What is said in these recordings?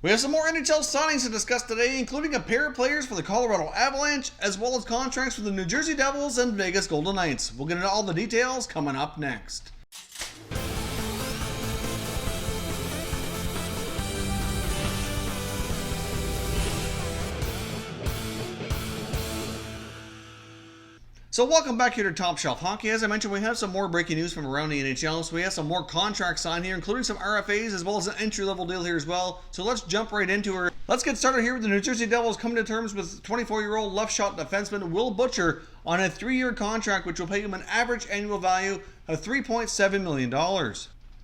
We have some more NHL signings to discuss today, including a pair of players for the Colorado Avalanche, as well as contracts for the New Jersey Devils and Vegas Golden Knights. We'll get into all the details coming up next. So welcome back here to Top Shelf Hockey. As I mentioned, we have some more breaking news from around the NHL. So we have some more contracts signed here, including some RFAs, as well as an entry-level deal here as well. So let's jump right into her. Let's get started here with the New Jersey Devils coming to terms with 24-year-old left-shot defenseman Will Butcher on a 3-year contract, which will pay him an average annual value of $3.7 million.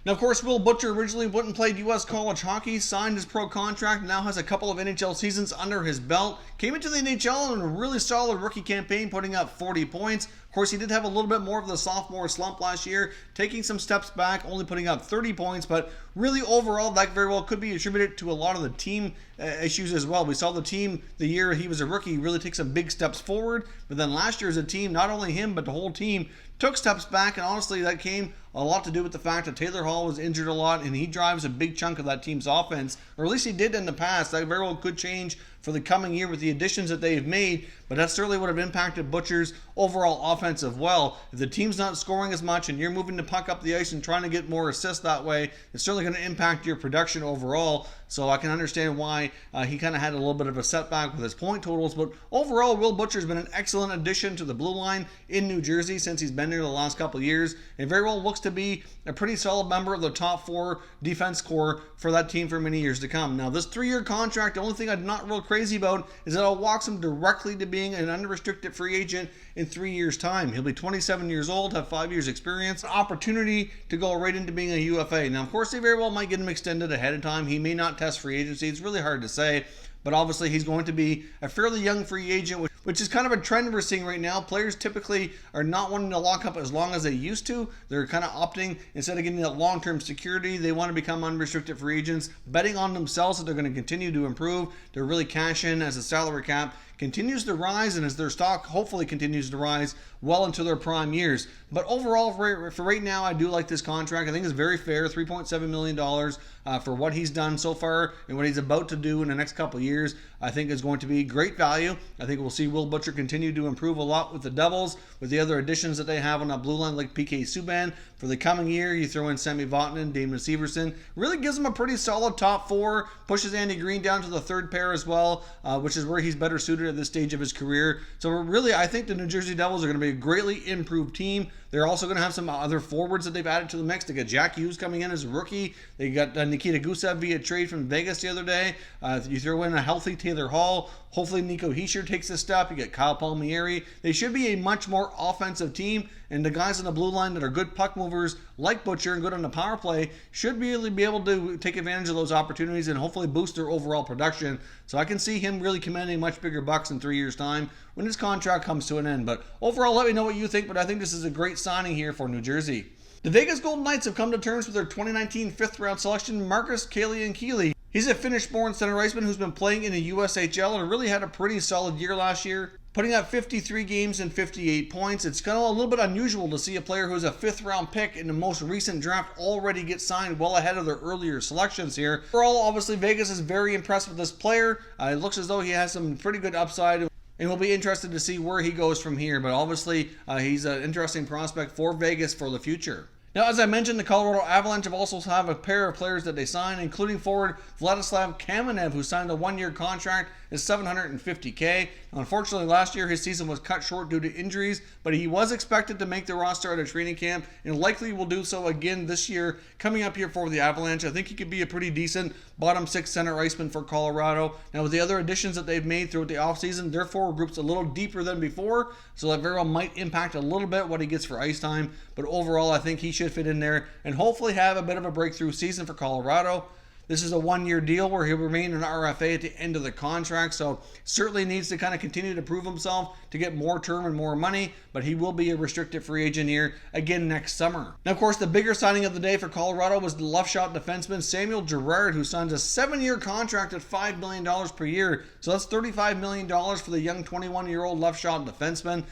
Now, of course, Will Butcher originally went and played U.S. college hockey, signed his pro contract, now has a couple of NHL seasons under his belt. Came into the NHL in a really solid rookie campaign, putting up 40 points. Of course, he did have a little bit more of the sophomore slump last year, taking some steps back, only putting up 30 points. But really, overall, that very well could be attributed to a lot of the team issues as well. We saw the team, the year he was a rookie, really take some big steps forward. But then last year as a team, not only him, but the whole team took steps back, and honestly that came a lot to do with the fact that Taylor Hall was injured a lot, and he drives a big chunk of that team's offense, or at least he did in the past. That very well could change for the coming year with the additions that they've made, but that certainly would have impacted Butcher's overall offense as well. If the team's not scoring as much and you're moving the puck up the ice and trying to get more assists that way, it's certainly going to impact your production overall. So I can understand why he kind of had a little bit of a setback with his point totals. But overall, Will Butcher's been an excellent addition to the blue line in New Jersey since he's been there the last couple of years. And very well looks to be a pretty solid member of the top 4 defense core for that team for many years to come. Now, this 3-year contract, the only thing I'm not real crazy about is that it walks him directly to being an unrestricted free agent in 3 years' time. He'll be 27 years old, have 5 years experience, an opportunity to go right into being a UFA. Now, of course, they very well might get him extended ahead of time. He may not test free agency. It's really hard to say, but obviously he's going to be a fairly young free agent, which is kind of a trend we're seeing right now. Players typically are not wanting to lock up as long as they used to. They're kind of opting, instead of getting that long-term security, they want to become unrestricted free agents, betting on themselves that they're going to continue to improve, to really cash in as the salary cap continues to rise and as their stock hopefully continues to rise well into their prime years. But overall, for right now, I do like this contract. I think it's very fair, $3.7 million for what he's done so far and what he's about to do in the next couple of years. I think is going to be great value. I think we'll see Will Butcher continue to improve a lot with the Devils, with the other additions that they have on that blue line like PK Subban. For the coming year, you throw in Sami Vatanen, Damon Severson. Really gives them a pretty solid top 4, pushes Andy Green down to the 3rd pair as well, which is where he's better suited at this stage of his career. So really, I think the New Jersey Devils are going to be a greatly improved team. They're also going to have some other forwards that they've added to the mix. They got Jack Hughes coming in as a rookie. They got Nikita Gusev via trade from Vegas the other day. You throw in a healthy Taylor Hall. Hopefully Nico Hischier takes a step. You get Kyle Palmieri. They should be a much more offensive team, and the guys on the blue line that are good puck movers like Butcher and good on the power play should really be able to take advantage of those opportunities and hopefully boost their overall production. So I can see him really commanding much bigger bucks in 3 years' time when his contract comes to an end. But overall, let me know what you think, but I think this is a great signing here for New Jersey. The Vegas Golden Knights have come to terms with their 2019 5th-round selection, Marcus Kallionkieli. He's a Finnish-born center iceman who's been playing in the USHL and really had a pretty solid year last year, putting up 53 games and 58 points. It's kind of a little bit unusual to see a player who's a 5th-round pick in the most recent draft already get signed well ahead of their earlier selections here. Overall, obviously, Vegas is very impressed with this player. It looks as though he has some pretty good upside, and we'll be interested to see where he goes from here. But obviously, he's an interesting prospect for Vegas for the future. Now, as I mentioned, the Colorado Avalanche have also have a pair of players that they signed, including forward Vladislav Kamenev, who signed a 1-year contract at $750K. Now, unfortunately, last year his season was cut short due to injuries, but he was expected to make the roster at a training camp and likely will do so again this year, coming up here for the Avalanche. I think he could be a pretty decent bottom 6 center iceman for Colorado. Now, with the other additions that they've made throughout the offseason, their forward group's a little deeper than before, so that very well might impact a little bit what he gets for ice time. But overall, I think he should fit in there and hopefully have a bit of a breakthrough season for Colorado. This is a 1-year deal where he'll remain an RFA at the end of the contract, so certainly needs to kind of continue to prove himself to get more term and more money, but he will be a restricted free agent here again next summer. Now, of course, the bigger signing of the day for Colorado was the left shot defenseman Samuel Girard, who signs a 7-year contract at $5 million per year, so that's $35 million for the young 21-year-old left shot defenseman.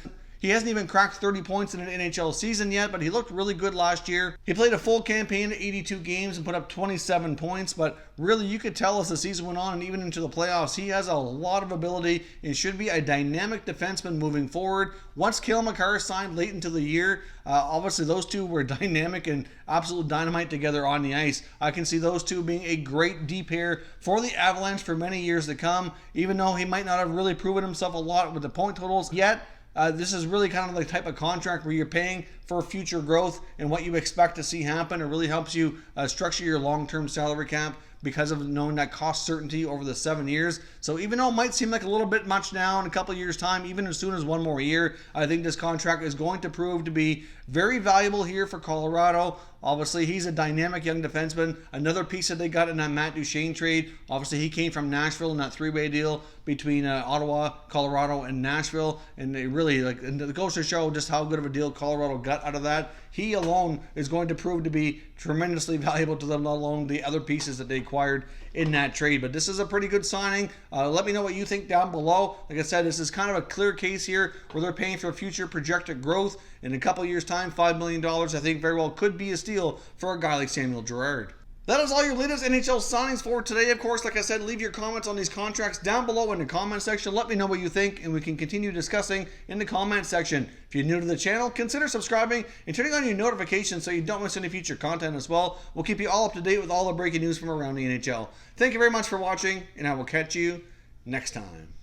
He hasn't even cracked 30 points in an NHL season yet, but he looked really good last year. He played a full campaign of 82 games and put up 27 points, but really you could tell as the season went on and even into the playoffs, he has a lot of ability and should be a dynamic defenseman moving forward. Once Cale Makar signed late into the year, obviously those two were dynamic and absolute dynamite together on the ice. I can see those two being a great D pair for the Avalanche for many years to come, even though he might not have really proven himself a lot with the point totals yet. This is really kind of the type of contract where you're paying for future growth and what you expect to see happen. It really helps you structure your long-term salary cap because of knowing that cost certainty over the 7 years. So even though it might seem like a little bit much now in a couple of years' time, even as soon as one more year, I think this contract is going to prove to be very valuable here for Colorado. Obviously, he's a dynamic young defenseman. Another piece that they got in that Matt Duchene trade. Obviously, he came from Nashville in that three-way deal between Ottawa, Colorado, and Nashville. And it really, and it goes to show just how good of a deal Colorado got out of that. He alone is going to prove to be tremendously valuable to them, let alone the other pieces that they acquired in that trade. But this is a pretty good signing. Let me know what you think down below. Like I said, this is kind of a clear case here where they're paying for future projected growth. In a couple of years' time, $5 million, I think very well could be a steal for a guy like Samuel Girard. That is all your latest NHL signings for today. Of course, like I said, leave your comments on these contracts down below in the comment section. Let me know what you think, and we can continue discussing in the comment section. If you're new to the channel, consider subscribing and turning on your notifications so you don't miss any future content as well. We'll keep you all up to date with all the breaking news from around the NHL. Thank you very much for watching, and I will catch you next time.